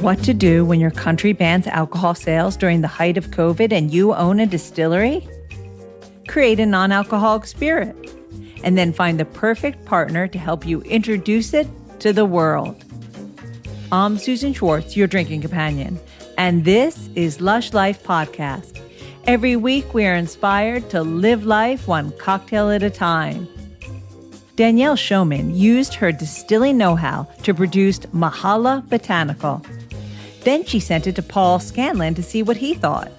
what to do when your country bans alcohol sales during the height of COVID and you own a distillery? Create a non-alcoholic spirit and then find the perfect partner to help you introduce it to the world. I'm Susan Schwartz, your drinking companion, and this is Lush Life Podcast. Every week we are inspired to live life one cocktail at a time. Danielle Schoeman used her distilling know-how to produce Mahala Botanical. Then she sent it to Paul Scanlon to see what he thought.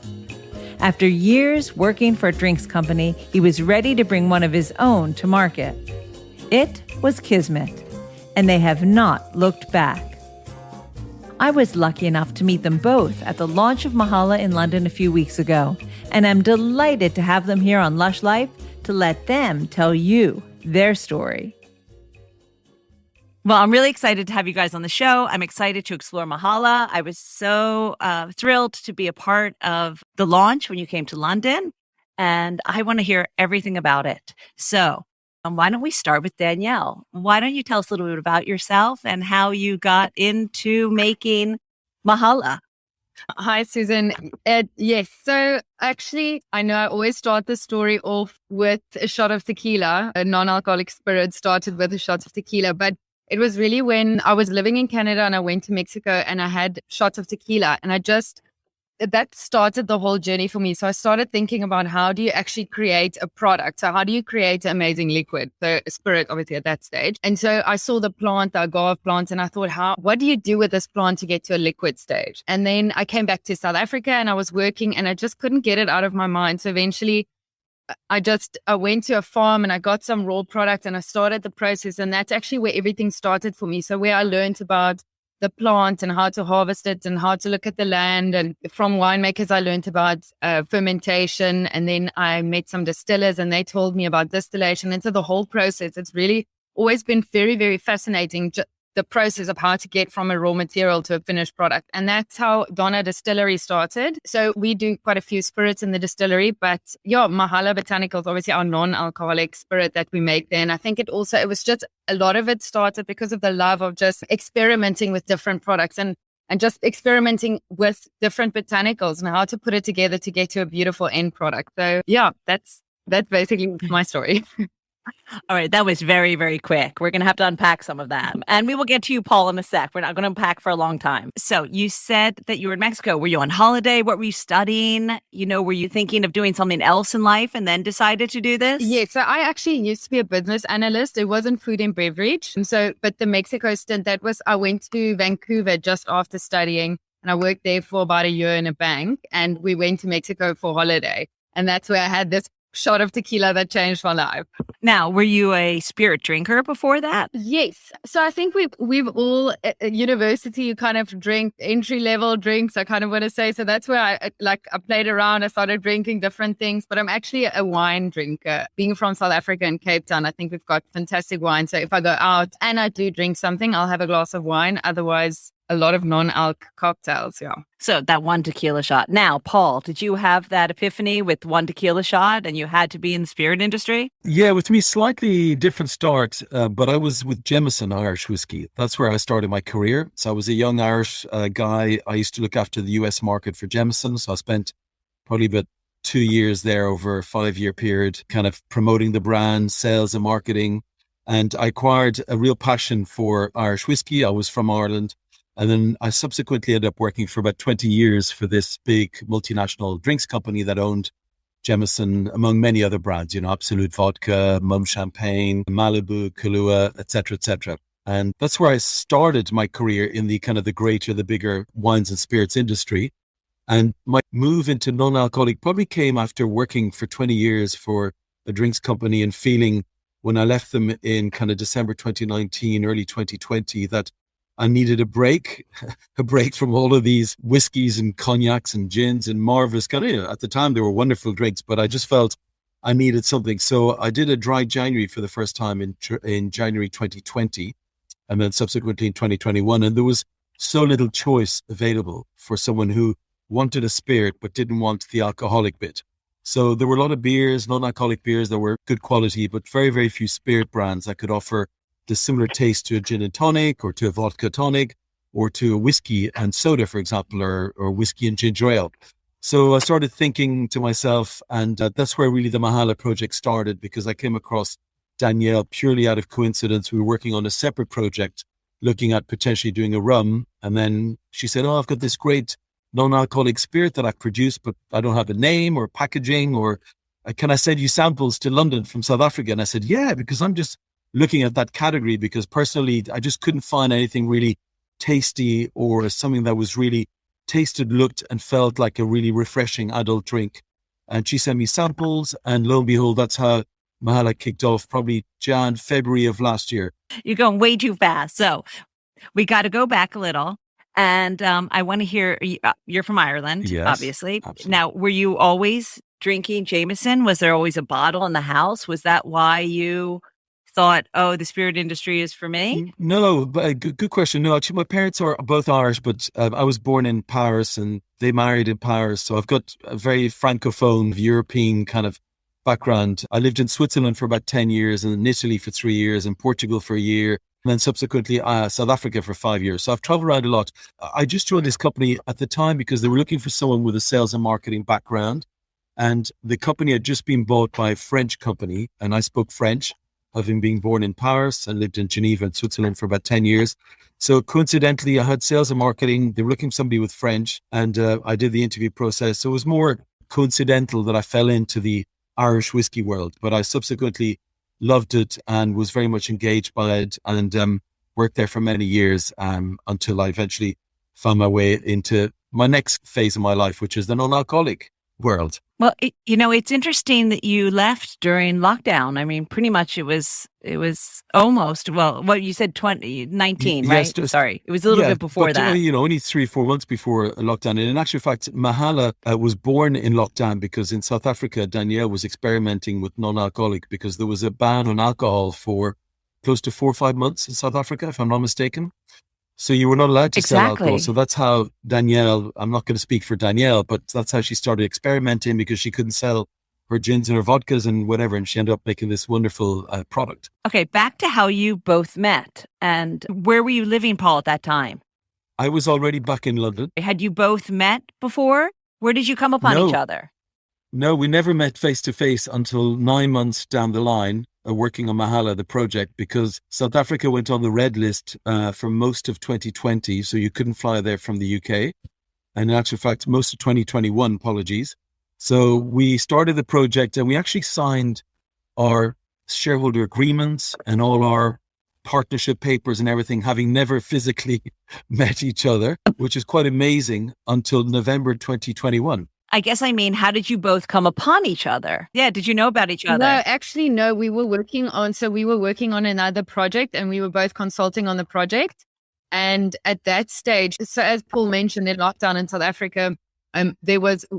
After years working for a drinks company, he was ready to bring one of his own to market. It was Kismet, and they have not looked back. I was lucky enough to meet them both at the launch of Mahala in London a few weeks ago, and I'm delighted to have them here on Lush Life to let them tell you their story. Well, I'm really excited to have you guys on the show. I'm excited to explore Mahala. I was so thrilled to be a part of the launch when you came to London, and I want to hear everything about it. So why don't we start with Danielle? Why don't you tell us a little bit about yourself and how you got into making Mahala? Hi, Susan. Yes. So actually, I know I always start the story off with a shot of tequila. A non-alcoholic spirit started with a shot of tequila. But it was really when I was living in Canada and I went to Mexico and I had shots of tequila. And that started the whole journey for me. So I started thinking about how do you actually create a product? So how do you create an amazing liquid? So spirit, obviously, at that stage. And so I saw the agave plant, and I thought, what do you do with this plant to get to a liquid stage? And then I came back to South Africa and I was working and I just couldn't get it out of my mind. So eventually I went to a farm and I got some raw product and I started the process. And that's actually where everything started for me. So where I learned about the plant and how to harvest it and how to look at the land. And from winemakers, I learned about fermentation. And then I met some distillers and they told me about distillation. And so the whole process, it's really always been very, very fascinating, the process of how to get from a raw material to a finished product. And that's how Donna Distillery started. So we do quite a few spirits in the distillery, but Mahala Botanical is obviously our non-alcoholic spirit that we make there. And I think it was just a lot of it started because of the love of just experimenting with different products and just experimenting with different botanicals and how to put it together to get to a beautiful end product. So that's basically my story. All right. That was very, very quick. We're going to have to unpack some of that. And we will get to you, Paul, in a sec. We're not going to unpack for a long time. So you said that you were in Mexico. Were you on holiday? What were you studying? Were you thinking of doing something else in life and then decided to do this? Yeah. So I actually used to be a business analyst. It wasn't food and beverage. But the Mexico stint, I went to Vancouver just after studying and I worked there for about a year in a bank and we went to Mexico for holiday. And that's where I had this shot of tequila that changed my life. Now, were you a spirit drinker before that? Yes. So I think we've all at university, you kind of drink entry-level drinks, I kind of want to say. So that's where I played around. I started drinking different things, but I'm actually a wine drinker. Being from South Africa and Cape Town, I think we've got fantastic wine. So if I go out and I do drink something, I'll have a glass of wine. Otherwise, a lot of non-alc cocktails, yeah. So that one tequila shot. Now, Paul, did you have that epiphany with one tequila shot and you had to be in the spirit industry? Yeah, with me, slightly different start, but I was with Jameson Irish whiskey. That's where I started my career. So I was a young Irish guy. I used to look after the US market for Jameson. So I spent probably about 2 years there over a 5-year period, kind of promoting the brand, sales and marketing. And I acquired a real passion for Irish whiskey. I was from Ireland. And then I subsequently ended up working for about 20 years for this big multinational drinks company that owned Jameson, among many other brands, Absolute Vodka, Mum Champagne, Malibu, Kahlua, et cetera, And that's where I started my career in the kind of the bigger wines and spirits industry. And my move into non-alcoholic probably came after working for 20 years for a drinks company and feeling when I left them in kind of December 2019, early 2020, that I needed a break from all of these whiskeys and cognacs and gins and marvelous at the time they were wonderful drinks, but I just felt I needed something. So I did a dry January for the first time in January 2020 and then subsequently in 2021. And there was so little choice available for someone who wanted a spirit but didn't want the alcoholic bit. So there were a lot of beers, non-alcoholic beers that were good quality, but very, very few spirit brands that could offer the similar taste to a gin and tonic or to a vodka tonic, or to a whiskey and soda, for example, or whiskey and ginger ale. So I started thinking to myself, and that's where really the Mahala project started, because I came across Danielle purely out of coincidence. We were working on a separate project, looking at potentially doing a rum. And then she said, oh, I've got this great non-alcoholic spirit that I've produced, but I don't have a name or packaging, or can I send you samples to London from South Africa? And I said, yeah, because I'm just looking at that category, because personally, I just couldn't find anything really tasty or something that was really tasted, looked and felt like a really refreshing adult drink. And she sent me samples, and lo and behold, that's how Mahala kicked off, probably February of last year. You're going way too fast. So we got to go back a little. And I want to hear, you're from Ireland, Yes, obviously. absolutely. Now, were you always drinking Jameson? Was there always a bottle in the house? Was that why you thought, oh, the spirit industry is for me? No, but good question. No, actually, my parents are both Irish, but I was born in Paris and they married in Paris. So I've got a very francophone, European kind of background. I lived in Switzerland for about 10 years, and in Italy for 3 years, and Portugal for a year, and then subsequently South Africa for 5 years. So I've traveled around a lot. I just joined this company at the time because they were looking for someone with a sales and marketing background. And the company had just been bought by a French company, and I spoke French, having been born in Paris and lived in Geneva in Switzerland for about 10 years. So coincidentally, I had sales and marketing. They were looking for somebody with French, and I did the interview process. So it was more coincidental that I fell into the Irish whiskey world, but I subsequently loved it and was very much engaged by it, and worked there for many years until I eventually found my way into my next phase of my life, which is the non-alcoholic world. Well, it's interesting that you left during lockdown. I mean, pretty much it was almost, well, what you said, 2019, right? Yes, Sorry. It was a little bit before that. Only 3-4 months before lockdown. And in actual fact, Mahala was born in lockdown, because in South Africa, Danielle was experimenting with non-alcoholic, because there was a ban on alcohol for close to 4 or 5 months in South Africa, if I'm not mistaken. So you were not allowed to sell alcohol. So that's how Danielle, I'm not going to speak for Danielle, but that's how she started experimenting, because she couldn't sell her gins and her vodkas and whatever. And she ended up making this wonderful product. Okay, back to how you both met. And where were you living, Paul, at that time? I was already back in London. Had you both met before? Where did you come upon each other? No, we never met face to face until 9 months down the line, working on Mahala, the project, because South Africa went on the red list for most of 2020. So you couldn't fly there from the UK. And in actual fact, most of 2021, apologies. So we started the project, and we actually signed our shareholder agreements and all our partnership papers and everything, having never physically met each other, which is quite amazing, until November 2021. I guess I mean, how did you both come upon each other? Yeah, did you know about each other? No, actually, no. We were working on another project, and we were both consulting on the project. And at that stage, so as Paul mentioned, in lockdown in South Africa,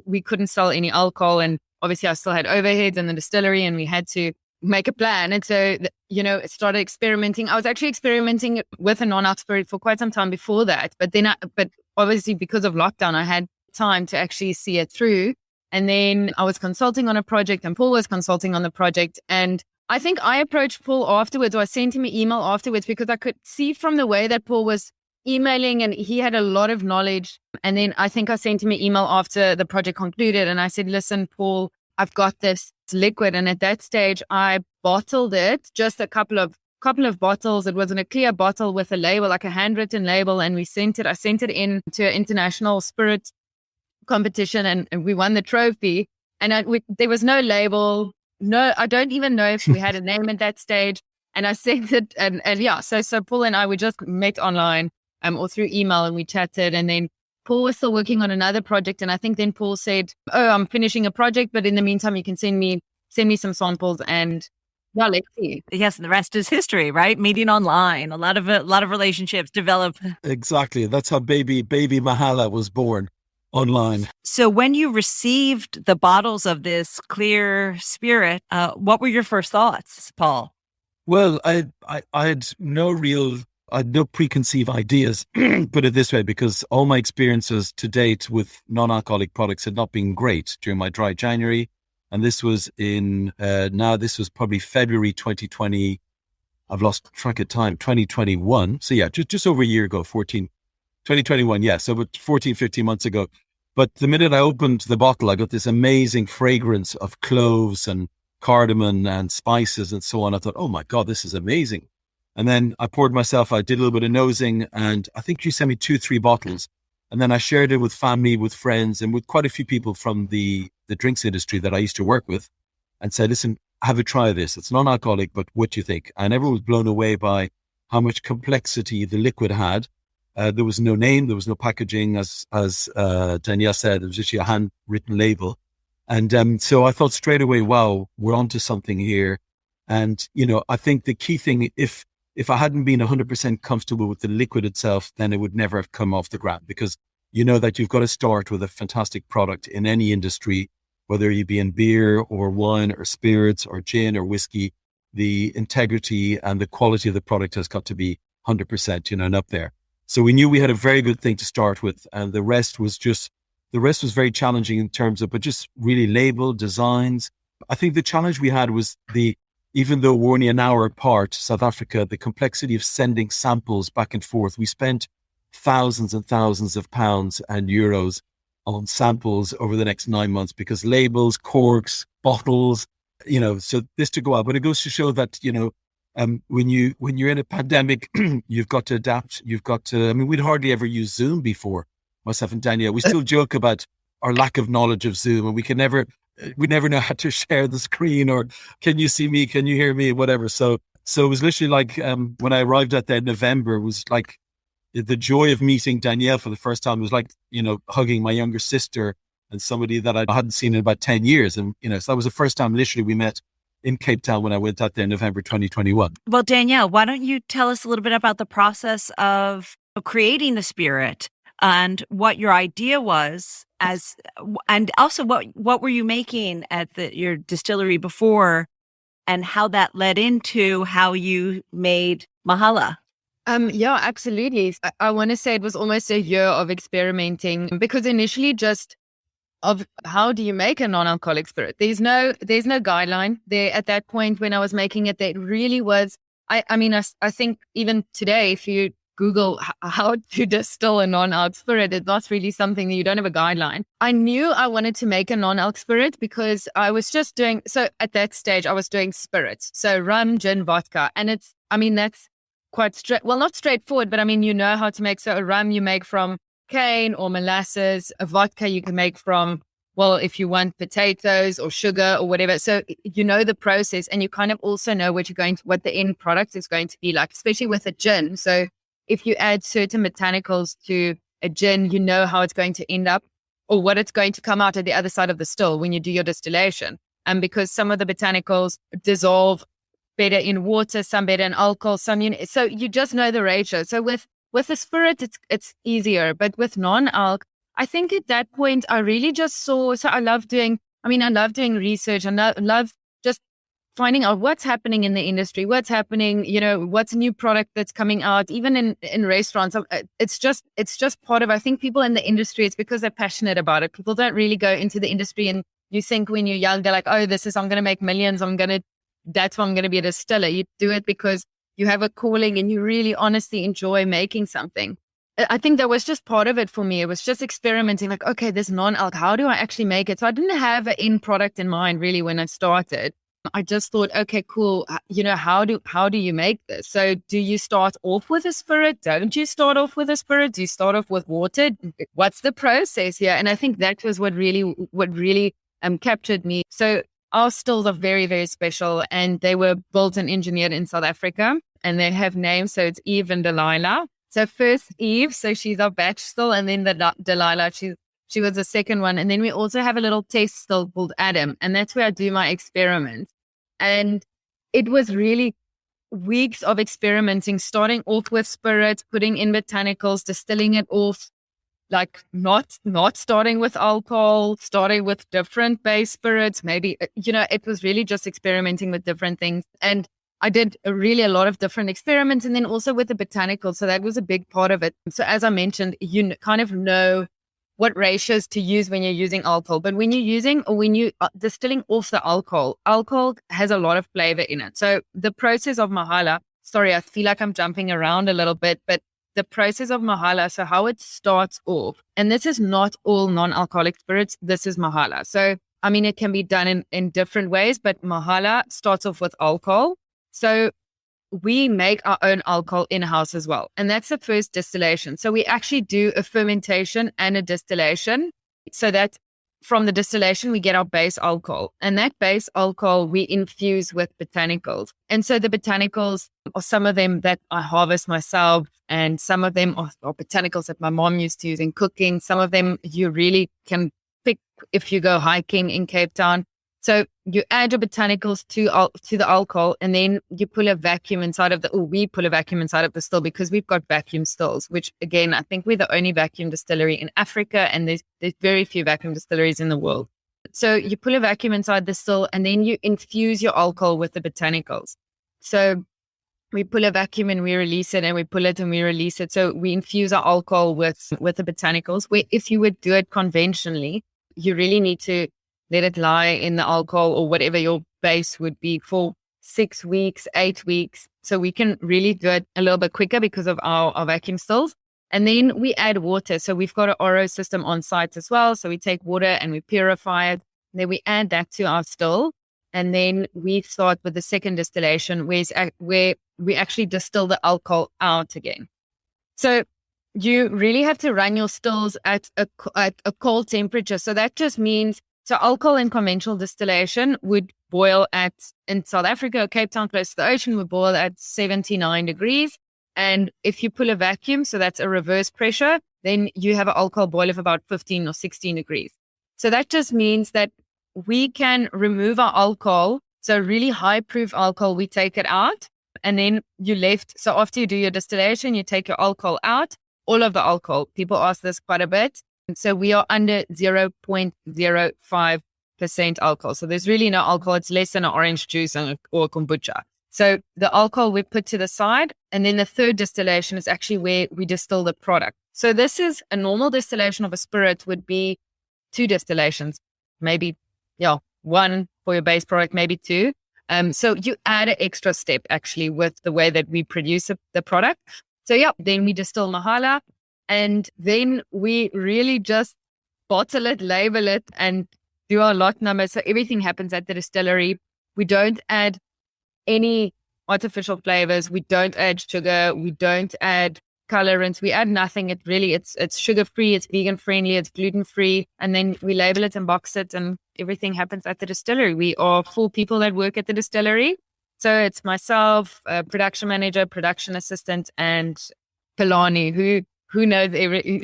we couldn't sell any alcohol, and obviously I still had overheads in the distillery, and we had to make a plan. And so, started experimenting. I was actually experimenting with a non-alc spirit for quite some time before that, but obviously because of lockdown, I had time to actually see it through. And then I was consulting on a project, and Paul was consulting on the project. And I think I approached Paul afterwards, or I sent him an email afterwards, because I could see from the way that Paul was emailing, and he had a lot of knowledge. And then I think I sent him an email after the project concluded, and I said, listen, Paul, I've got this liquid. And at that stage, I bottled it, just a couple of bottles. It was in a clear bottle with a label, like a handwritten label. And I sent it in to an international spirit competition, and we won the trophy. And there was no label. No, I don't even know if we had a name at that stage. And I sent it, and yeah, so Paul and I, we just met online or through email, and we chatted. And then Paul was still working on another project, and I think then Paul said, "Oh, I'm finishing a project, but in the meantime, you can send me some samples." And yeah, let's see. Yes, and the rest is history, right? Meeting online, a lot of relationships develop. Exactly, that's how baby Mahala was born. Online. So when you received the bottles of this clear spirit, what were your first thoughts, Paul? Well, I had no preconceived ideas, put it this way, because all my experiences to date with non-alcoholic products had not been great during my dry January. And this was this was probably February 2020. I've lost track of time, 2021. So yeah, just over a year ago, 14 2021, yeah. So about 14, 15 months ago. But the minute I opened the bottle, I got this amazing fragrance of cloves and cardamom and spices and so on. I thought, oh my God, this is amazing. And then I poured myself, I did a little bit of nosing, and I think she sent me 2-3 bottles. And then I shared it with family, with friends, and with quite a few people from the drinks industry that I used to work with, and said, listen, have a try of this. It's non-alcoholic, but what do you think? And everyone was blown away by how much complexity the liquid had. There was no name, there was no packaging, as Danielle said. It was just a handwritten label. And so I thought straight away, wow, we're onto something here. And, you know, I think the key thing, if I hadn't been 100% comfortable with the liquid itself, then it would never have come off the ground, because you know that you've got to start with a fantastic product in any industry, whether you be in beer or wine or spirits or gin or whiskey. The integrity and the quality of the product has got to be 100%, you know, and up there. So we knew we had a very good thing to start with, and the rest was very challenging in terms of, but just really label, designs. I think the challenge we had was even though we're only an hour apart, South Africa, the complexity of sending samples back and forth. We spent thousands and thousands of pounds and euros on samples over the next 9 months, because labels, corks, bottles, you know, so this to go out. But it goes to show that, you know, when you're in a pandemic, you've got to adapt. You've got to, I mean, we'd hardly ever used Zoom before, myself and Danielle. We still joke about our lack of knowledge of Zoom, and we never know how to share the screen, or can you see me? Can you hear me? Whatever. So it was literally like, when I arrived at that November, it was like the joy of meeting Danielle for the first time. It was like, you know, hugging my younger sister and somebody that I hadn't seen in about 10 years. And, you know, so that was the first time literally we met in Cape Town when I went out there in November 2021. Well, Danielle, why don't you tell us a little bit about the process of creating the spirit and what your idea was, and also what were you making at your distillery before, and how that led into how you made Mahala? Yeah, absolutely. I want to say it was almost a year of experimenting, because initially just of how do you make a non-alcoholic spirit? There's no guideline there at that point when I was making it. That really was, I mean, I think even today, if you Google how to distill a non-alc spirit, it's not really something that you don't have a guideline. I knew I wanted to make a non-alc spirit because I was just doing, so at that stage I was doing spirits. So rum, gin, vodka. And that's quite not straightforward, but I mean, you know how to make. So a rum you make from cane or molasses. A vodka you can make from, well, if you want potatoes or sugar or whatever. So you know the process, and you kind of also know what the end product is going to be like, especially with a gin. So if you add certain botanicals to a gin, you know how it's going to end up, or what it's going to come out at the other side of the still when you do your distillation. And because some of the botanicals dissolve better in water, some better in alcohol, so you just know the ratio. So with the spirit, it's easier, but with non-alc, I think at that point I really just saw. So I love doing research, and I love just finding out what's happening in the industry, what's happening, you know, what's a new product that's coming out, even in restaurants. It's just part of, I think people in the industry, it's because they're passionate about it. People don't really go into the industry and you think when you're young, they're like, oh, I'm going to make millions. That's why I'm going to be a distiller. You do it because you have a calling and you really honestly enjoy making something. I think that was just part of it for me. It was just experimenting, like, okay, this non-alc, how do I actually make it? So I didn't have an end product in mind really when I started. I just thought, okay, cool. You know, how do you make this? So do you start off with a spirit? Don't you start off with a spirit? Do you start off with water? What's the process here? And I think that was what really captured me. So our stills are very, very special, and they were built and engineered in South Africa, and they have names. So it's Eve and Delilah. So first Eve, so she's our batch still, and then Delilah, she was the second one. And then we also have a little test still called Adam, and that's where I do my experiments. And it was really weeks of experimenting, starting off with spirits, putting in botanicals, distilling it off, like not starting with alcohol, starting with different base spirits, maybe, you know, it was really just experimenting with different things. And I did a lot of different experiments, and then also with the botanicals. So that was a big part of it. So as I mentioned, you kind of know what ratios to use when you're using alcohol. But when you're distilling off the alcohol has a lot of flavor in it. So the process of Mahala, sorry, I feel like I'm jumping around a little bit, but the process of Mahala. So how it starts off, and this is not all non-alcoholic spirits. This is Mahala. So, I mean, it can be done in different ways, but Mahala starts off with alcohol. So we make our own alcohol in-house as well. And that's the first distillation. So we actually do a fermentation and a distillation, so that from the distillation, we get our base alcohol. And that base alcohol we infuse with botanicals. And so the botanicals are some of them that I harvest myself, and some of them are botanicals that my mom used to use in cooking. Some of them you really can pick if you go hiking in Cape Town. So you add your botanicals to the alcohol, and then you pull a vacuum inside of we pull a vacuum inside of the still, because we've got vacuum stills, which again, I think we're the only vacuum distillery in Africa, and there's very few vacuum distilleries in the world. So you pull a vacuum inside the still, and then you infuse your alcohol with the botanicals. So we pull a vacuum and we release it, and we pull it and we release it. So we infuse our alcohol with the botanicals, where if you would do it conventionally, you really need to let it lie in the alcohol or whatever your base would be for 6 weeks, 8 weeks. So we can really do it a little bit quicker because of our vacuum stills. And then we add water. So we've got an RO system on site as well. So we take water and we purify it. Then we add that to our still. And then we start with the second distillation, where we actually distill the alcohol out again. So you really have to run your stills at a cold temperature. So that just means, so alcohol in conventional distillation would boil in South Africa, Cape Town, close to the ocean, would boil at 79 degrees. And if you pull a vacuum, so that's a reverse pressure, then you have an alcohol boil of about 15 or 16 degrees. So that just means that we can remove our alcohol. So really high proof alcohol, we take it out, and then so after you do your distillation, you take your alcohol out, all of the alcohol. People ask this quite a bit. So we are under 0.05% alcohol. So there's really no alcohol. It's less than an orange juice or kombucha. So the alcohol we put to the side. And then the third distillation is actually where we distill the product. So this is a normal distillation of a spirit would be 2 distillations, maybe, one for your base product, maybe 2. So you add an extra step actually with the way that we produce the product. So then we distill Mahala. And then we really just bottle it, label it, and do our lot numbers. So everything happens at the distillery. We don't add any artificial flavors. We don't add sugar. We don't add colorants. We add nothing. It's sugar-free, it's vegan-friendly, it's gluten-free. And then we label it and box it, and everything happens at the distillery. We are 4 people that work at the distillery. So it's myself, production manager, production assistant, and Pilani, who knows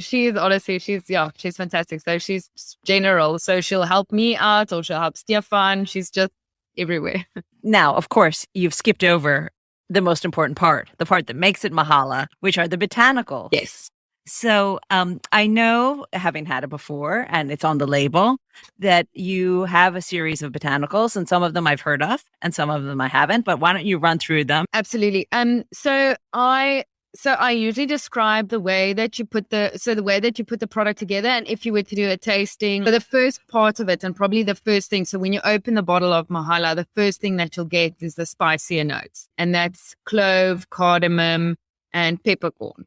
she is honestly, she's fantastic. So she's general. So she'll help me out, or she'll help Stefan. She's just everywhere. Now, of course, you've skipped over the most important part, the part that makes it Mahala, which are the botanicals. Yes. So I know, having had it before, and it's on the label, that you have a series of botanicals, and some of them I've heard of and some of them I haven't, but why don't you run through them? Absolutely. So I usually describe the way that you put the product together. And if you were to do a tasting, so the first part of it, and probably the first thing, so when you open the bottle of Mahala, the first thing that you'll get is the spicier notes. And that's clove, cardamom, and peppercorn.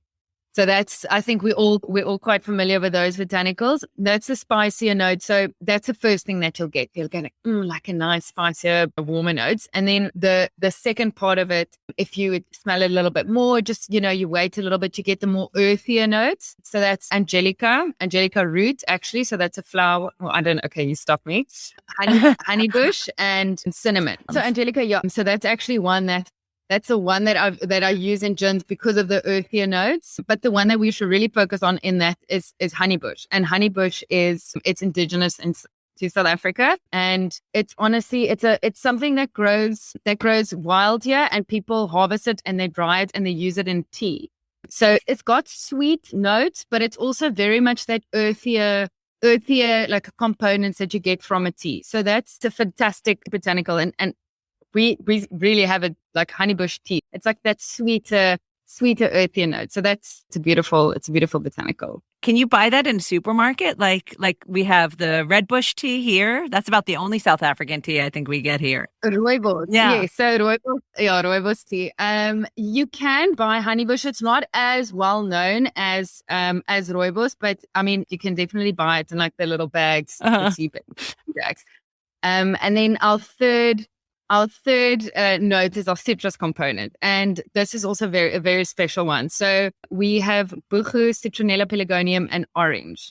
So that's, I think we're all quite familiar with those botanicals. That's the spicier note. So that's the first thing that you'll get. You'll get like a nice spicier, warmer notes. And then the second part of it, if you would smell it a little bit more, just, you wait a little bit, you get the more earthier notes. So that's angelica root, actually. So that's a flower. Well, okay, you stop me. Honeybush and cinnamon. So angelica, so that's actually that's the one that I use in gins because of the earthier notes. But the one that we should really focus on in that is honeybush. And honeybush it's indigenous to South Africa. And it's honestly, it's something that grows wild here, and people harvest it and they dry it and they use it in tea. So it's got sweet notes, but it's also very much that earthier like components that you get from a tea. So that's a fantastic botanical, and we really have it like honeybush tea. It's like that sweeter sweeter, earthier note. So it's a beautiful botanical. Can you buy that in a supermarket? Like we have the red bush tea here. That's about the only South African tea I think we get here. Rooibos. Yeah. So rooibos tea. You can buy honeybush. It's not as well known as rooibos, but I mean, you can definitely buy it in like the little bags, the tea bags. And then our third note is our citrus component. And this is also a very special one. So we have buchu, citronella pelargonium, and orange.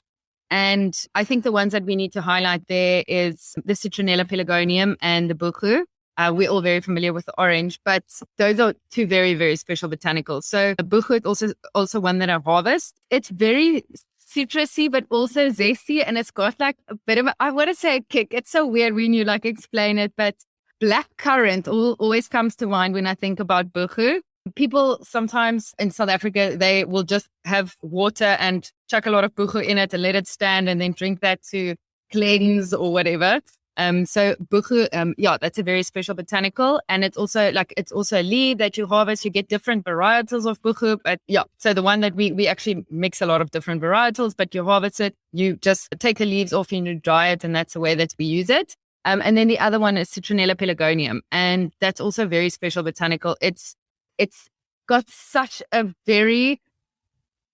And I think the ones that we need to highlight there is the citronella pelargonium and the buchu. We're all very familiar with the orange, but those are two very, very special botanicals. So the buchu is also one that I harvest. It's very citrusy, but also zesty. And it's got like a bit of, I want to say a kick. It's so weird when you like explain it, but black currant always comes to mind when I think about buchu. People sometimes in South Africa, they will just have water and chuck a lot of buchu in it and let it stand and then drink that to cleanse or whatever. So buchu, that's a very special botanical. And it's also a leaf that you harvest. You get different varietals of buchu. But so the one that we actually mix a lot of different varietals, but you harvest it, you just take the leaves off and you dry it. And that's the way that we use it. And then the other one is citronella pelargonium. And that's also a very special botanical. It's got such a very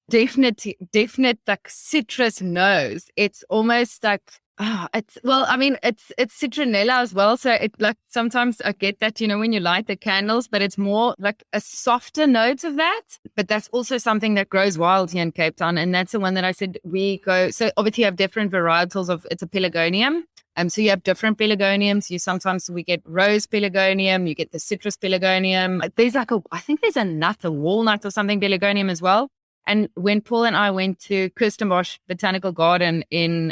definite like citrus nose. It's almost like, it's citronella as well. So it like, sometimes I get that, when you light the candles, but it's more like a softer note of that. But that's also something that grows wild here in Cape Town. And that's the one that I said so obviously you have different varietals of, it's a pelargonium. So you have different pelargoniums. Sometimes we get rose pelargonium, you get the citrus pelargonium. There's like I think there's a nut, a walnut or something pelargonium as well. And when Paul and I went to Kirstenbosch Botanical Garden in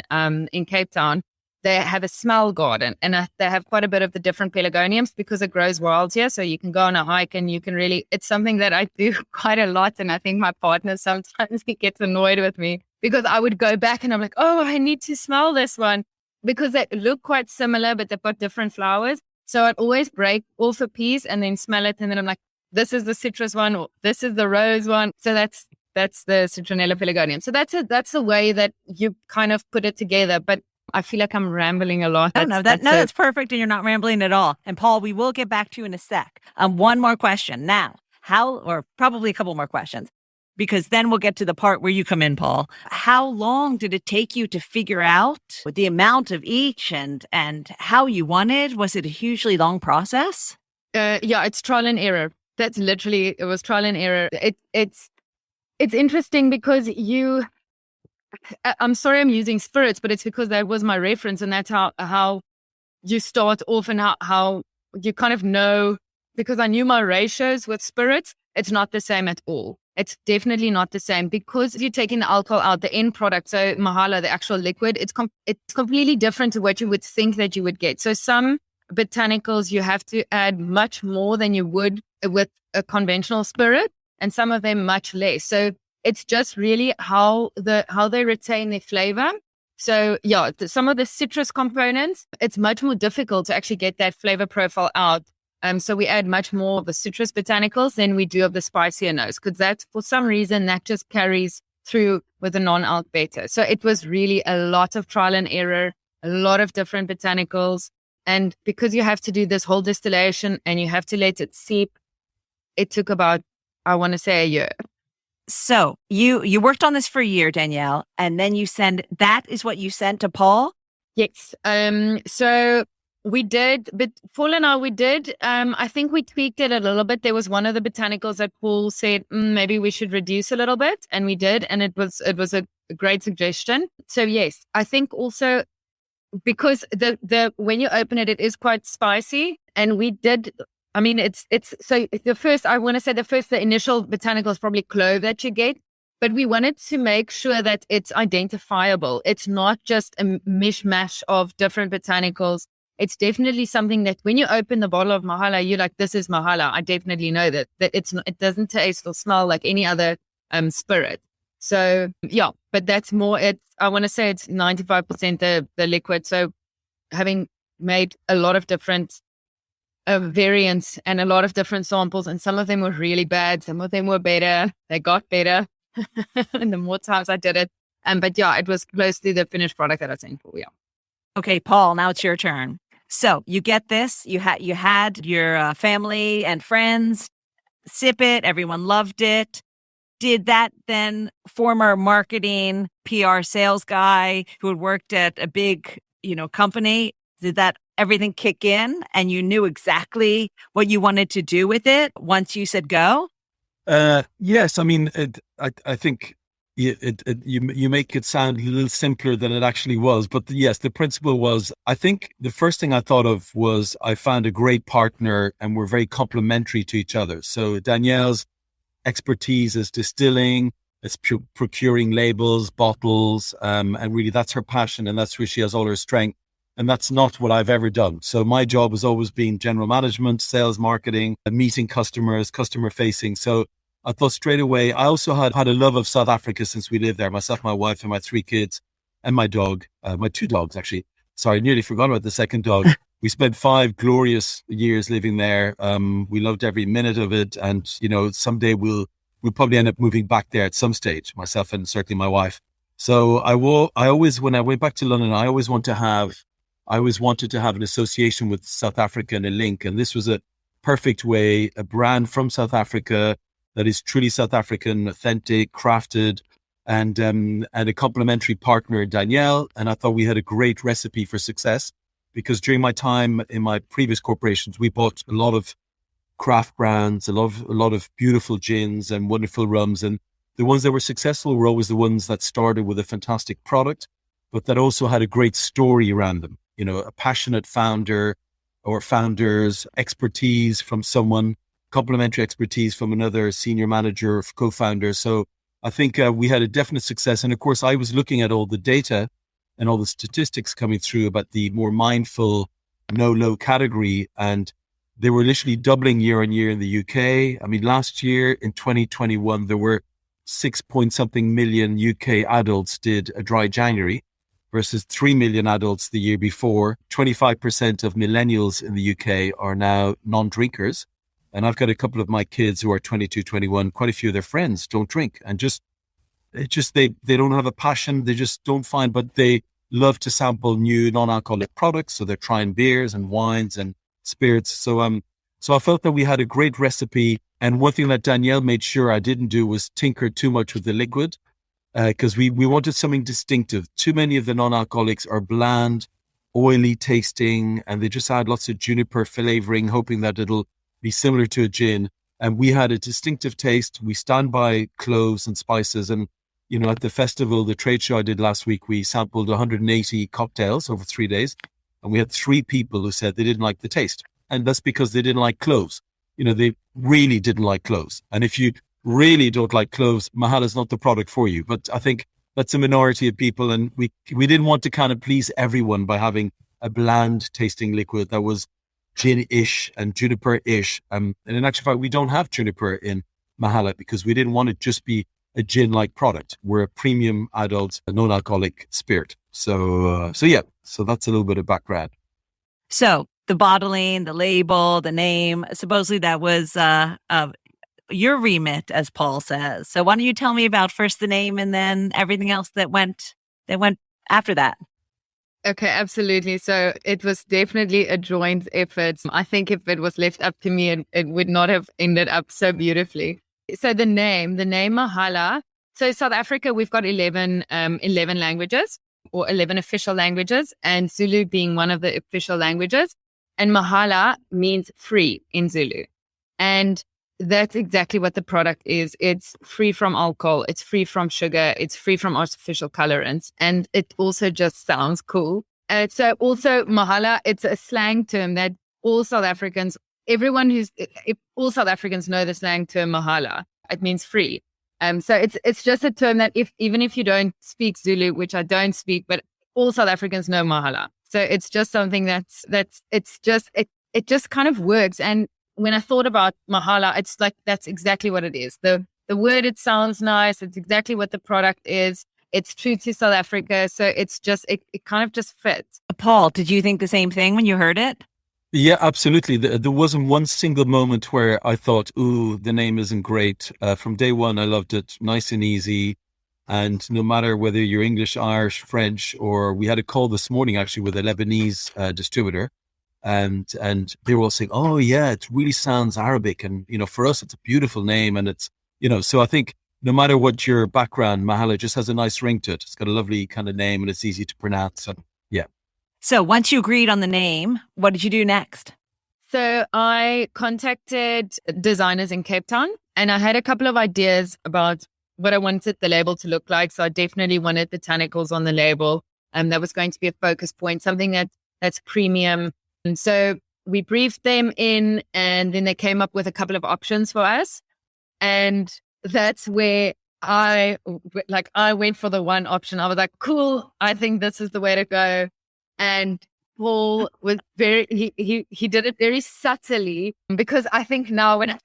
Cape Town, they have a smell garden and they have quite a bit of the different pelargoniums because it grows wild here. So you can go on a hike and you can it's something that I do quite a lot. And I think my partner sometimes he gets annoyed with me because I would go back and I'm like, oh, I need to smell this one. Because they look quite similar, but they've got different flowers. So I'd always break off a piece and then smell it. And then I'm like, this is the citrus one, or this is the rose one. So that's the citronella pelargonium. So that's the way that you kind of put it together. But I feel like I'm rambling a lot. That's perfect. And you're not rambling at all. And Paul, we will get back to you in a sec. One more question now. Or probably a couple more questions. Because then we'll get to the part where you come in, Paul. How long did it take you to figure out the amount of each and how you wanted? Was it a hugely long process? It's trial and error. It was trial and error. It's interesting because I'm sorry I'm using spirits, but it's because that was my reference and that's how you start off and how you kind of know, because I knew my ratios with spirits, it's not the same at all. It's definitely not the same because you're taking the alcohol out, the end product. So Mahala, the actual liquid, it's completely different to what you would think that you would get. So some botanicals, you have to add much more than you would with a conventional spirit and some of them much less. So it's just really how they retain their flavor. So some of the citrus components, it's much more difficult to actually get that flavor profile out. So we add much more of the citrus botanicals than we do of the spicier notes, because that, for some reason, that just carries through with the non-alc better. So it was really a lot of trial and error, a lot of different botanicals. And because you have to do this whole distillation and you have to let it seep, it took about, I want to say, a year. So you worked on this for a year, Danielle, and then that is what you sent to Paul? Yes. So we did, but Paul and I, I think we tweaked it a little bit. There was one of the botanicals that Paul said, maybe we should reduce a little bit. And we did. And it was a great suggestion. So yes, I think also because when you open it, it is quite spicy. And we did, so the initial botanical is probably clove that you get. But we wanted to make sure that it's identifiable. It's not just a mishmash of different botanicals. It's definitely something that when you open the bottle of Mahala, you're like, this is Mahala. I definitely know that it doesn't taste or smell like any other spirit. So but that's more, I want to say it's 95% the liquid. So having made a lot of different variants and a lot of different samples, and some of them were really bad, some of them were better. They got better and the more times I did it. But yeah, it was close to the finished product that I was saying for. Yeah. Okay, Paul, now it's your turn. So you get this, you had your family and friends sip it, everyone loved it. Did that then former marketing PR sales guy who had worked at a big, company, did that everything kick in and you knew exactly what you wanted to do with it once you said go? Yes. I mean, I think you make it sound a little simpler than it actually was. But yes, the principle was, I think the first thing I thought of was I found a great partner and we're very complementary to each other. So Danielle's expertise is distilling, it's procuring labels, bottles, and really that's her passion and that's where she has all her strength. And that's not what I've ever done. So my job has always been general management, sales, marketing, meeting customers, customer facing. So I thought straight away, I also had a love of South Africa since we lived there, myself, my wife and my 3 kids and my dog, my 2 dogs, actually. Sorry, nearly forgot about the second dog. We spent 5 glorious years living there. We loved every minute of it. And, someday we'll probably end up moving back there at some stage, myself and certainly my wife. So I always, when I went back to London, I always wanted to have an association with South Africa and a link. And this was a perfect way, a brand from South Africa that is truly South African, authentic, crafted, and a complementary partner, Danielle. And I thought we had a great recipe for success because during my time in my previous corporations, we bought a lot of craft brands, a lot of beautiful gins and wonderful rums. And the ones that were successful were always the ones that started with a fantastic product, but that also had a great story around them. A passionate founder or founders, expertise from someone, complementary expertise from another senior manager or co-founder. So I think we had a definite success. And of course, I was looking at all the data and all the statistics coming through about the more mindful no-low category. And they were literally doubling year on year in the UK. I mean, last year in 2021, there were 6-point-something million UK adults did a dry January versus 3 million adults the year before. 25% of millennials in the UK are now non-drinkers. And I've got a couple of my kids who are 22, 21, quite a few of their friends don't drink and they don't have a passion. They just don't find, but they love to sample new non-alcoholic products. So they're trying beers and wines and spirits. So I felt that we had a great recipe. And one thing that Danielle made sure I didn't do was tinker too much with the liquid. Because we wanted something distinctive. Too many of the non-alcoholics are bland, oily tasting, and they just add lots of juniper flavoring, hoping that it'll be similar to a gin. And we had a distinctive taste. We stand by cloves and spices. And, at the festival, the trade show I did last week, we sampled 180 cocktails over 3 days. And we had 3 people who said they didn't like the taste. And that's because they didn't like cloves. They really didn't like cloves. And if you really don't like cloves, Mahala is not the product for you. But I think that's a minority of people. And we didn't want to kind of please everyone by having a bland tasting liquid that was gin-ish and juniper-ish. And in actual fact, we don't have juniper in Mahala because we didn't want it just be a gin-like product. We're a premium adult, non-alcoholic spirit. So that's a little bit of background. So the bottling, the label, the name, supposedly that was your remit, as Paul says. So why don't you tell me about first the name and then everything else that went after that? Okay, absolutely. So it was definitely a joint effort. I think if it was left up to me, it would not have ended up so beautifully. So the name Mahala. So South Africa, we've got 11 languages or 11 official languages, and Zulu being one of the official languages. And Mahala means free in Zulu. And that's exactly what the product is. It's free from alcohol. It's free from sugar. It's free from artificial colorants. And it also just sounds cool. So also Mahala, it's a slang term that all South Africans know the slang term Mahala. It means free. So it's just a term that even if you don't speak Zulu, which I don't speak, but all South Africans know Mahala. So it's just something it just kind of works. And when I thought about Mahala, it's like, that's exactly what it is. The word, it sounds nice. It's exactly what the product is. It's true to South Africa. So it's just, it kind of just fits. Paul, did you think the same thing when you heard it? Yeah, absolutely. There wasn't one single moment where I thought, "Ooh, the name isn't great." From day one, I loved it, nice and easy. And no matter whether you're English, Irish, French, or we had a call this morning actually with a Lebanese distributor, and they were all saying, "Oh yeah, it really sounds Arabic." And for us, it's a beautiful name, and it's So I think no matter what your background, Mahala just has a nice ring to it. It's got a lovely kind of name, and it's easy to pronounce. And yeah. So once you agreed on the name, what did you do next? So I contacted designers in Cape Town, and I had a couple of ideas about what I wanted the label to look like. So I definitely wanted Botanicals on the label. That was going to be a focus point, something that's premium. And so we briefed them in, and then they came up with a couple of options for us. And that's where I went for the one option. I was like, cool, I think this is the way to go. And Paul was he did it very subtly, because I think now when I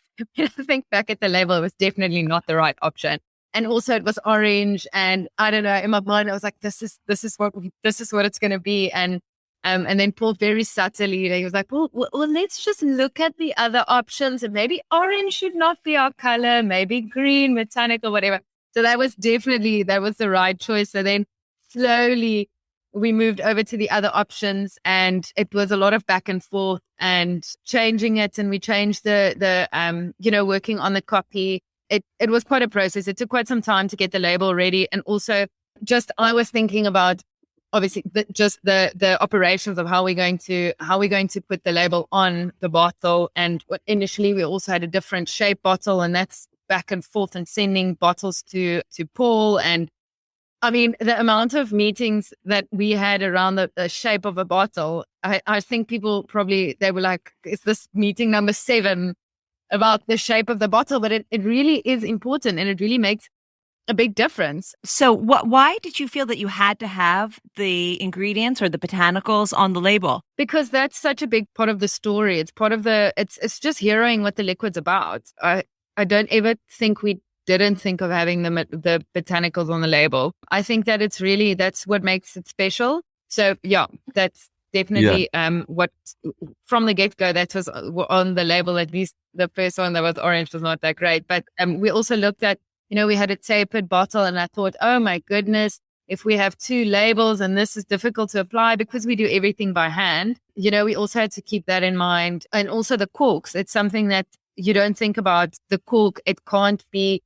think back at the label, it was definitely not the right option. And also it was orange, and I don't know, in my mind I was like, this is what it's going to be. And then Paul very subtly, he was like, well, let's just look at the other options, and maybe orange should not be our color, maybe green, botanical, whatever. So that was the right choice. So then slowly we moved over to the other options, and it was a lot of back and forth and changing it. And we changed the working on the copy. It was quite a process. It took quite some time to get the label ready. And also I was thinking about obviously the operations of how we're going to put the label on the bottle. And initially we also had a different shape bottle, and that's back and forth and sending bottles to Paul. And I mean, the amount of meetings that we had around the shape of a bottle, I think people they were like, is this meeting number 7 about the shape of the bottle? But it really is important, and it really makes a big difference. So why did you feel that you had to have the ingredients or the botanicals on the label? Because that's such a big part of the story. It's part of it's just heroing what the liquid's about. I don't ever think we didn't think of having the botanicals on the label. I think that that's what makes it special. So yeah, that's definitely what from the get-go that was on the label. At least the first one that was orange was not that great. But we also looked at, we had a tapered bottle, and I thought, oh my goodness, if we have 2 labels and this is difficult to apply because we do everything by hand, we also had to keep that in mind. And also the corks, it's something that you don't think about. The cork, it can't be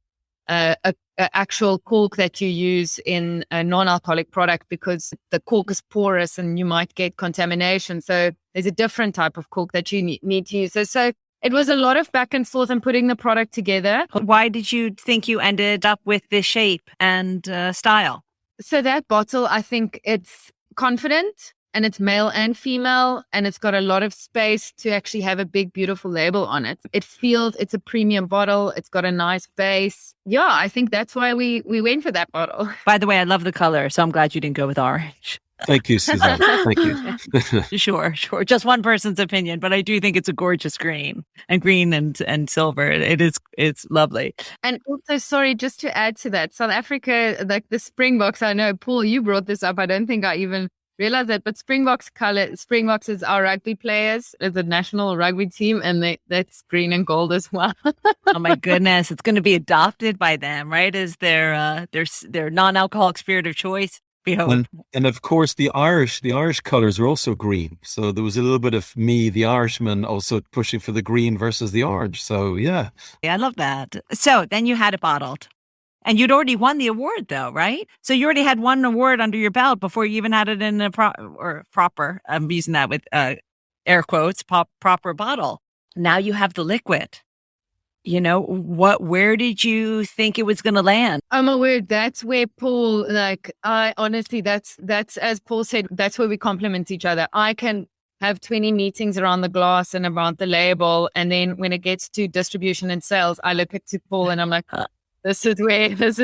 a actual cork that you use in a non-alcoholic product, because the cork is porous and you might get contamination. So there's a different type of cork that you need to use. So it was a lot of back and forth and putting the product together. Why did you think you ended up with this shape and style? So that bottle, I think it's confident, and it's male and female, and it's got a lot of space to actually have a big, beautiful label on it. It feels it's a premium bottle. It's got a nice base. Yeah, I think that's why we went for that bottle. By the way, I love the color, so I'm glad you didn't go with orange. Thank you, Suzanne. Thank you. Sure. Just one person's opinion, but I do think it's a gorgeous green and silver. It's lovely. And also, sorry, just to add to that, South Africa, like the Springboks, I know, Paul, you brought this up. I don't think I even realized that, but Springboks is our rugby players, is a national rugby team, and that's green and gold as well. Oh my goodness. It's going to be adopted by them, right? As their non-alcoholic spirit of choice. And of course, the Irish colors are also green. So there was a little bit of me, the Irishman, also pushing for the green versus the orange. So yeah. I love that. So then you had it bottled, and you'd already won the award though, right? So you already had one award under your belt before you even had it in a proper, I'm using that with air quotes, proper bottle. Now you have the liquid. Where did you think it was going to land? Oh my word, that's where Paul, I honestly, that's as Paul said, that's where we complement each other. I can have 20 meetings around the glass and about the label, and then when it gets to distribution and sales, I look at Paul and I'm like, this is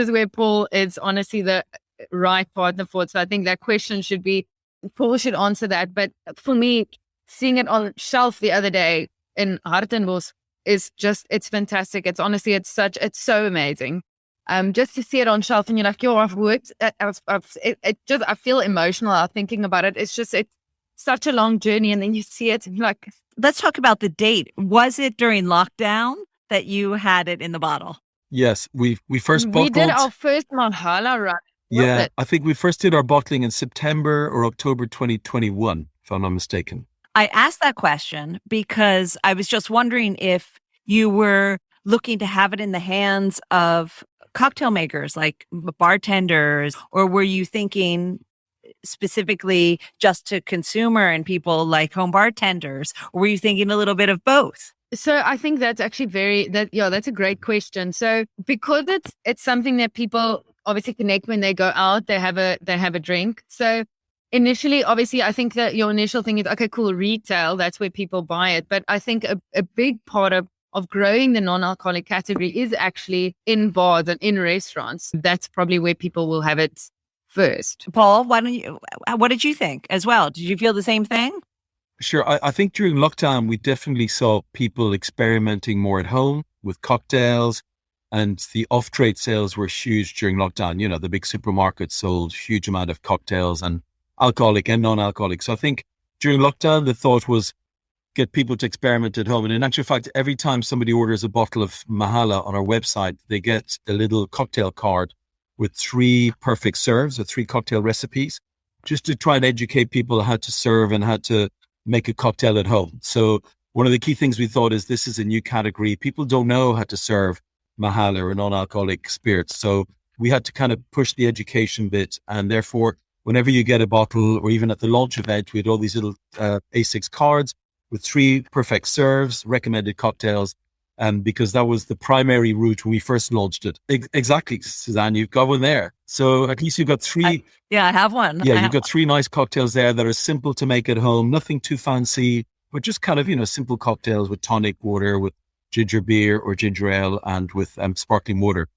where Paul is honestly the right partner for it. So I think that question should be, Paul should answer that. But for me, seeing it on shelf the other day in Hartenbos, it's fantastic. It's honestly, it's so amazing. Just to see it on shelf and you're like, yo, I've worked, I feel emotional thinking about it. It's such a long journey, and then you see it and like. Let's talk about the date. Was it during lockdown that you had it in the bottle? Yes, we first bottled. We did our first Mahala run. Yeah, I think we first did our bottling in September or October 2021, if I'm not mistaken. I asked that question because I was just wondering if you were looking to have it in the hands of cocktail makers like bartenders, or were you thinking specifically just to consumer and people like home bartenders? Or were you thinking a little bit of both? So I think that's actually that's a great question. So because it's something that people obviously connect when they go out, they have a drink. So initially, obviously, I think that your initial thing is, okay, cool, retail, that's where people buy it. But I think a big part of growing the non-alcoholic category is actually in bars and in restaurants. That's probably where people will have it first. Paul, what did you think as well? Did you feel the same thing? Sure. I think during lockdown, we definitely saw people experimenting more at home with cocktails, and the off-trade sales were huge during lockdown. You know, the big supermarkets sold huge amount of cocktails, and alcoholic and non-alcoholic. So I think during lockdown, the thought was get people to experiment at home. And in actual fact, every time somebody orders a bottle of Mahala on our website, they get a little cocktail card with 3 perfect serves or 3 cocktail recipes, just to try and educate people how to serve and how to make a cocktail at home. So one of the key things we thought is this is a new category. People don't know how to serve Mahala or non-alcoholic spirits. So we had to kind of push the education bit, and therefore, whenever you get a bottle, or even at the launch event, we had all these little A6 cards with 3 perfect serves, recommended cocktails, because that was the primary route when we first launched it. Exactly, Suzanne, you've got one there. So at least you've got 3. I have one. Yeah, you've got 3 nice cocktails there that are simple to make at home, nothing too fancy, but just kind of, simple cocktails with tonic water, with ginger beer or ginger ale, and with sparkling water.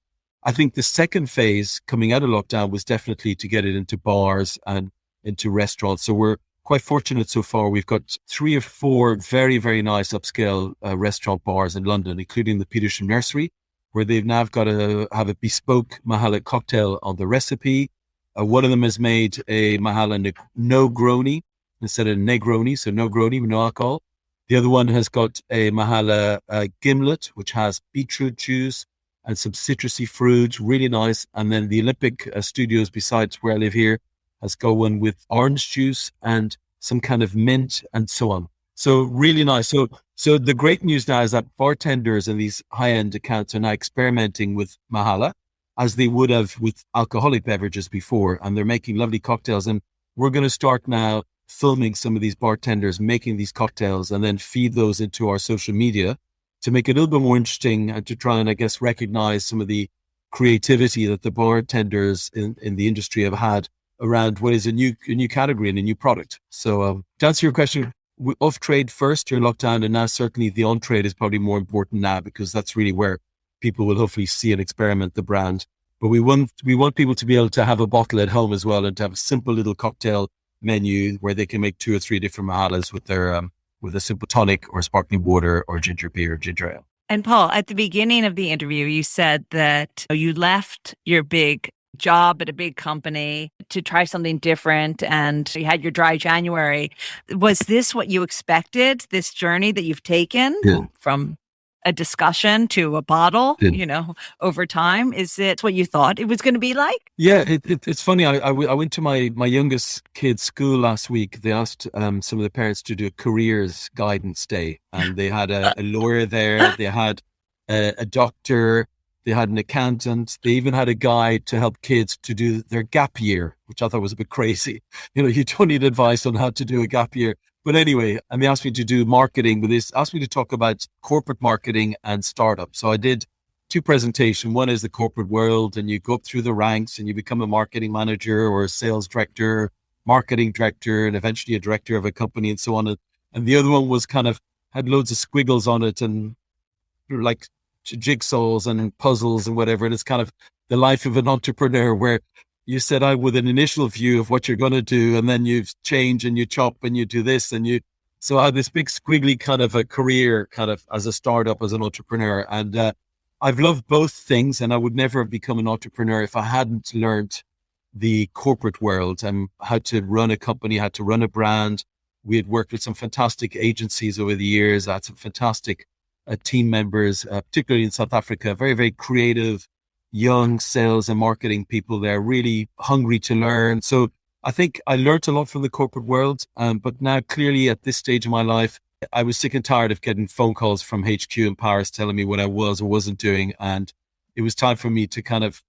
I think the second phase coming out of lockdown was definitely to get it into bars and into restaurants. So we're quite fortunate so far. We've got 3 or 4 very, very nice upscale restaurant bars in London, including the Petersham Nursery, where they've now got to have a bespoke Mahala cocktail on the recipe. One of them has made a Mahala no grony instead of Negroni, so no grony, no alcohol. The other one has got a Mahala gimlet, which has beetroot juice and some citrusy fruit, really nice. And then the Olympic Studios, besides where I live here, has got one with orange juice and some kind of mint and so on. So really nice. So the great news now is that bartenders in these high-end accounts are now experimenting with Mahala as they would have with alcoholic beverages before, and they're making lovely cocktails. And we're going to start now filming some of these bartenders making these cocktails and then feed those into our social media to make it a little bit more interesting and to try and, I guess, recognize some of the creativity that the bartenders in the industry have had around what is a new category and a new product. So to answer your question, off-trade first during lockdown, and now certainly the on-trade is probably more important now, because that's really where people will hopefully see and experiment the brand. But we want people to be able to have a bottle at home as well, and to have a simple little cocktail menu where they can make 2 or 3 different Mahalas with their with a simple tonic or sparkling water or ginger beer or ginger ale. And Paul, at the beginning of the interview, you said that you left your big job at a big company to try something different, and you had your dry January. Was this what you expected, this journey that you've taken from a discussion to a bottle, over time? Is it what you thought it was going to be like? Yeah, it's funny. I went to my youngest kid's school last week. They asked some of the parents to do a careers guidance day, and they had a lawyer there. They had a doctor. They had an accountant. They even had a guide to help kids to do their gap year, which I thought was a bit crazy. You don't need advice on how to do a gap year. But anyway, and they asked me to do marketing, but they asked me to talk about corporate marketing and startups. So I did 2 presentations. One is the corporate world, and you go up through the ranks and you become a marketing manager or a sales director, marketing director, and eventually a director of a company and so on. And the other one was kind of had loads of squiggles on it and like jigsaws and puzzles and whatever. And it's kind of the life of an entrepreneur, where you set out with an initial view of what you're going to do, and then you change and you chop and you do this so I had this big squiggly kind of a career kind of as a startup, as an entrepreneur. And I've loved both things, and I would never have become an entrepreneur if I hadn't learned the corporate world and how to run a company, how to run a brand, We had worked with some fantastic agencies over the years. I had some fantastic team members, particularly in South Africa, very, very creative, young sales and marketing people there, really hungry to learn. So I think I learned a lot from the corporate world. But now clearly at this stage of my life, I was sick and tired of getting phone calls from HQ in Paris telling me what I was or wasn't doing. And it was time for me to kind of,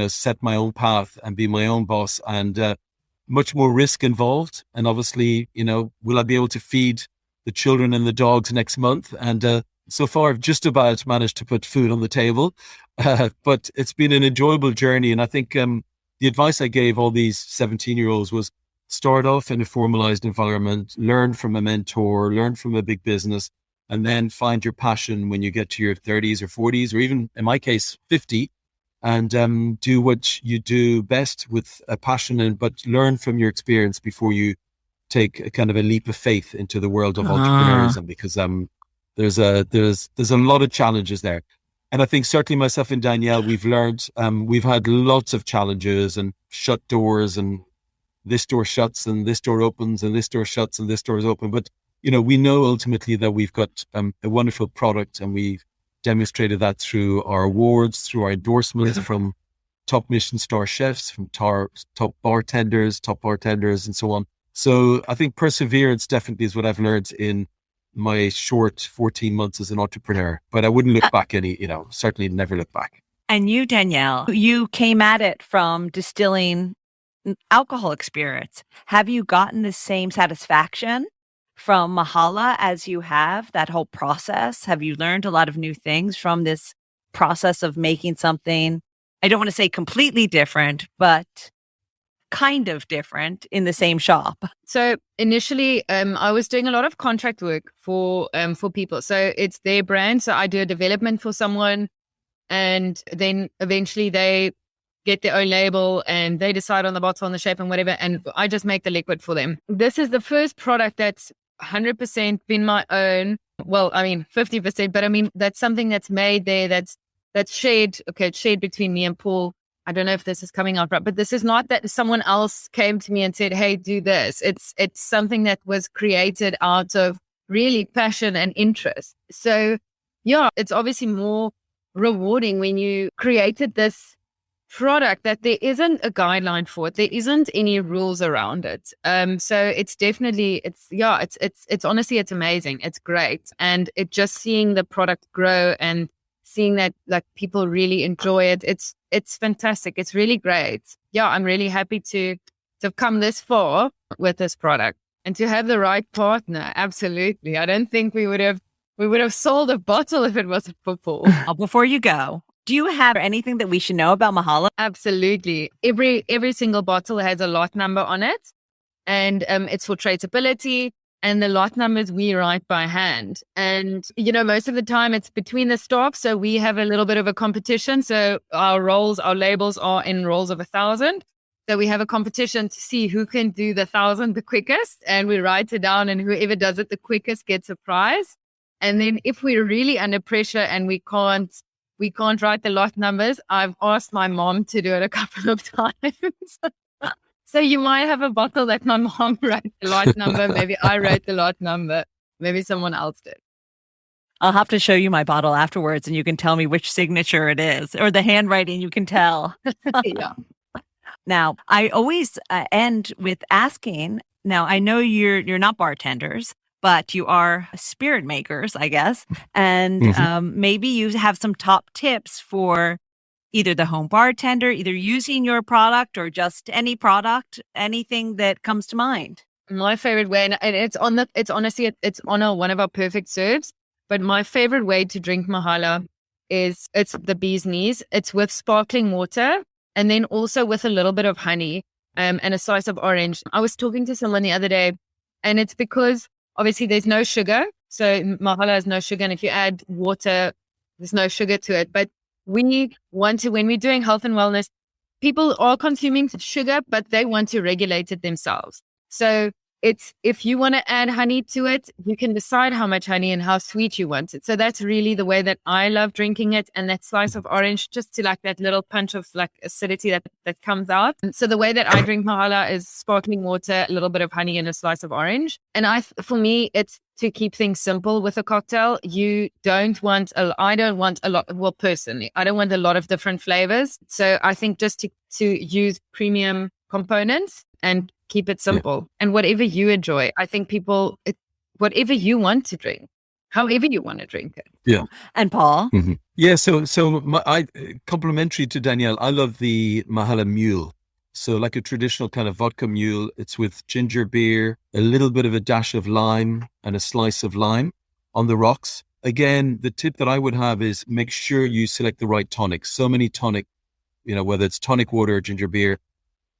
set my own path and be my own boss, and much more risk involved. And obviously, will I be able to feed the children and the dogs next month? And so far, I've just about managed to put food on the table. But it's been an enjoyable journey. And I think the advice I gave all these 17-year-olds was start off in a formalized environment, learn from a mentor, learn from a big business, and then find your passion when you get to your 30s or 40s, or even in my case, 50, and do what you do best with a passion, but learn from your experience before you take a kind of a leap of faith into the world of entrepreneurism, because there's a lot of challenges there. And I think certainly myself and Danielle, we've learned, we've had lots of challenges and shut doors, and this door shuts and this door opens and this door shuts and this door is open. But, we know ultimately that we've got a wonderful product, and we've demonstrated that through our awards, through our endorsements from top Michelin star chefs, from top bartenders, and so on. So I think perseverance definitely is what I've learned in my short 14 months as an entrepreneur. But I wouldn't look back certainly never look back. And you, Danielle, you came at it from distilling alcoholic spirits. Have you gotten the same satisfaction from Mahala as you have that whole process? Have you learned a lot of new things from this process of making something, I don't want to say completely different, but kind of different in the same shop? So initially, I was doing a lot of contract work for people. So it's their brand. So I do a development for someone, and then eventually they get their own label and they decide on the bottle and the shape and whatever. And I just make the liquid for them. This is the first product that's 100% been my own. Well, 50%, but that's something that's made there. That's shared. Okay, it's shared between me and Paul. I don't know if this is coming out right, but this is not that someone else came to me and said, "Hey, do this." It's something that was created out of really passion and interest. So yeah, it's obviously more rewarding when you created this product that there isn't a guideline for it. There isn't any rules around it. So it's definitely, it's honestly, it's amazing. It's great. And it just seeing the product grow and seeing that like people really enjoy it. It's fantastic. It's really great. Yeah. I'm really happy to have come this far with this product and to have the right partner. Absolutely. I don't think we would have sold a bottle if it wasn't for Paul. Before you go, do you have anything that we should know about Mahala? Absolutely. Every single bottle has a lot number on it, and it's for traceability. And the lot numbers we write by hand. And, most of the time it's between the staff. So we have a little bit of a competition. So our labels are in rolls of 1,000. So we have a competition to see who can do the 1,000 the quickest. And we write it down, and whoever does it the quickest gets a prize. And then if we're really under pressure and we can't write the lot numbers, I've asked my mom to do it a couple of times. So you might have a bottle that my mom wrote the lot number. Maybe I wrote the lot number. Maybe someone else did. I'll have to show you my bottle afterwards, and you can tell me which signature it is, or the handwriting, you can tell. Yeah. Now, I always end with asking, now I know you're not bartenders, but you are spirit makers, I guess. And maybe you have some top tips for either the home bartender, either using your product or just any product, anything that comes to mind. My favorite way, and it's honestly on one of our perfect serves, but my favorite way to drink Mahala it's the bee's knees. It's with sparkling water and then also with a little bit of honey and a slice of orange. I was talking to someone the other day, and it's because obviously there's no sugar. So Mahala has no sugar. And if you add water, there's no sugar to it. But we want to, when we're doing health and wellness, people are consuming sugar, but they want to regulate it themselves. So it's, if you want to add honey to it, you can decide how much honey and how sweet you want it. So that's really the way that I love drinking it. And that slice of orange, just to like that little punch of like acidity that comes out. And so the way that I drink Mahala is sparkling water, a little bit of honey, and a slice of orange. And for me, it's to keep things simple with a cocktail. I don't want a lot. Well, personally, I don't want a lot of different flavors. So I think just to use premium components and keep it simple, and whatever you enjoy. I think whatever you want to drink, however you want to drink it. Yeah. And Paul? Mm-hmm. Yeah. So complimentary to Danielle, I love the Mahala Mule. So like a traditional kind of vodka mule, it's with ginger beer, a little bit of a dash of lime and a slice of lime on the rocks. Again, the tip that I would have is make sure you select the right tonic. So many tonic, whether it's tonic water or ginger beer,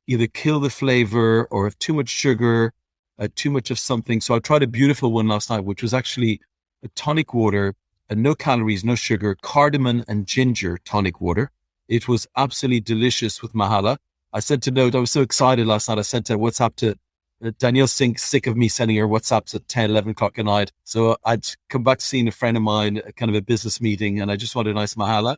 either kill the flavor or have too much sugar, too much of something. So I tried a beautiful one last night, which was actually a tonic water and no calories, no sugar, cardamom and ginger tonic water. It was absolutely delicious with Mahala. I sent a note. I was so excited last night. I sent a WhatsApp to Danielle, sick of me sending her WhatsApps at 10, 11 o'clock at night. So I'd come back seeing a friend of mine, kind of a business meeting, and I just wanted a nice Mahala.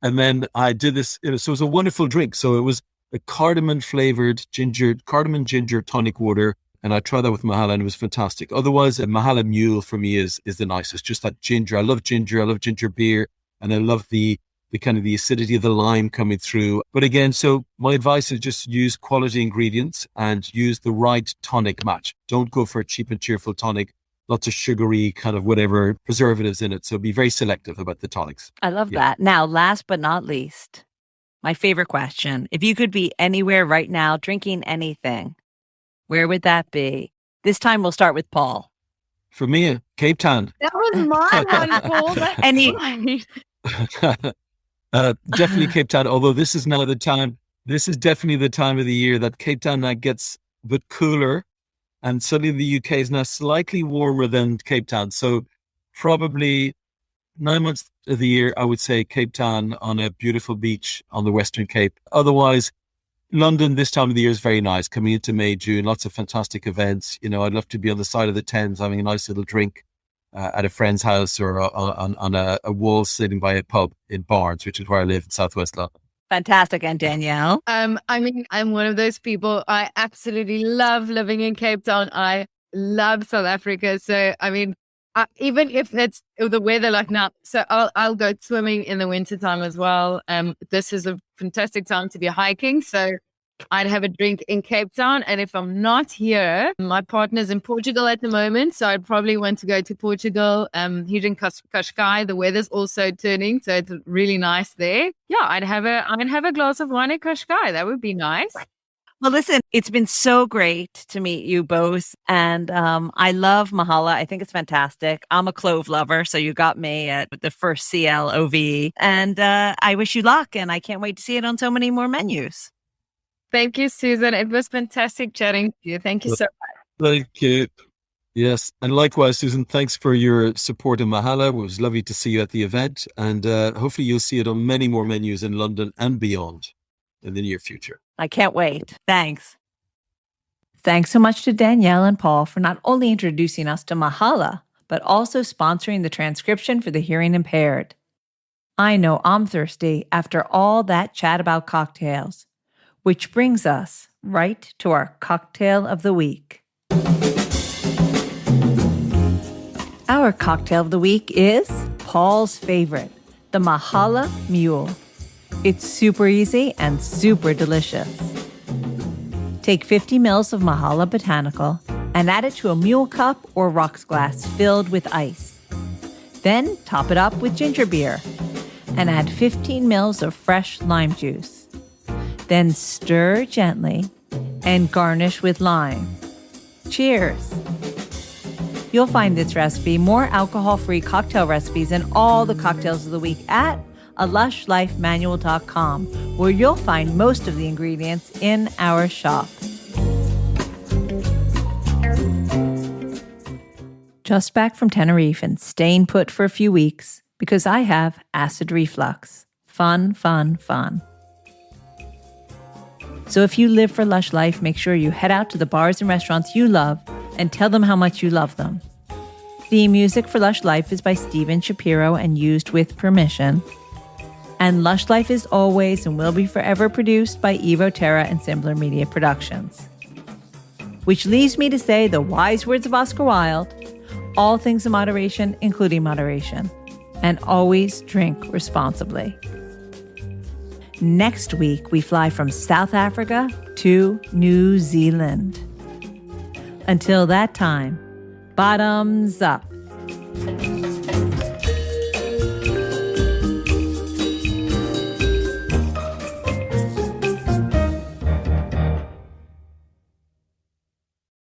And then I did this, so it was a wonderful drink. So it was a cardamom ginger tonic water. And I tried that with Mahala and it was fantastic. Otherwise, a Mahala Mule for me is the nicest. Just that ginger. I love ginger beer. And I love the kind of the acidity of the lime coming through. But again, so my advice is just use quality ingredients and use the right tonic match. Don't go for a cheap and cheerful tonic. Lots of sugary kind of whatever preservatives in it. So be very selective about the tonics. I love that. Now, last but not least, my favorite question. If you could be anywhere right now drinking anything, where would that be? This time we'll start with Paul. For me, Cape Town. That was my one, Paul. Definitely Cape Town. Although this is definitely the time of the year that Cape Town now gets a bit cooler, and suddenly the UK is now slightly warmer than Cape Town. So probably 9 months of the year, I would say Cape Town on a beautiful beach on the Western Cape. Otherwise, London this time of the year is very nice. Coming into May, June, lots of fantastic events. I'd love to be on the side of the Thames having a nice little drink at a friend's house or on a wall sitting by a pub in Barnes, which is where I live in Southwest London. Fantastic. And Danielle? I'm one of those people. I absolutely love living in Cape Town. I love South Africa. So, even if it's the weather like now, so I'll go swimming in the wintertime as well. This is a fantastic time to be hiking. So I'd have a drink in Cape Town. And if I'm not here, my partner's in Portugal at the moment. So I'd probably want to go to Portugal. He's in Cascais. The weather's also turning. So it's really nice there. Yeah, I'd have a glass of wine at Cascais. That would be nice. Well, listen, it's been so great to meet you both. And I love Mahala. I think it's fantastic. I'm a clove lover, so you got me at the first CLOV. And I wish you luck, and I can't wait to see it on so many more menus. Thank you, Susan. It was fantastic chatting to you. Thank you so much. Thank you. Yes. And likewise, Susan, thanks for your support in Mahala. It was lovely to see you at the event. And hopefully you'll see it on many more menus in London and beyond in the near future. I can't wait. Thanks. Thanks so much to Danielle and Paul for not only introducing us to Mahala, but also sponsoring the transcription for the hearing impaired. I know I'm thirsty after all that chat about cocktails, which brings us right to our cocktail of the week. Our cocktail of the week is Paul's favorite, the Mahala Mule. It's super easy and super delicious. Take 50 ml of Mahala Botanical and add it to a mule cup or rocks glass filled with ice. Then top it up with ginger beer and add 15 ml of fresh lime juice. Then stir gently and garnish with lime. Cheers! You'll find this recipe, more alcohol-free cocktail recipes, and all the cocktails of the week at lushLifeManual.com, where you'll find most of the ingredients in our shop. Just back from Tenerife and staying put for a few weeks because I have acid reflux. Fun, fun, fun. So if you live for Lush Life, make sure you head out to the bars and restaurants you love and tell them how much you love them. Theme music for Lush Life is by Steven Shapiro and used with permission. And Lush Life is always and will be forever produced by Evo Terra and Sembler Media Productions. Which leaves me to say the wise words of Oscar Wilde: all things in moderation, including moderation, and always drink responsibly. Next week, we fly from South Africa to New Zealand. Until that time, bottoms up.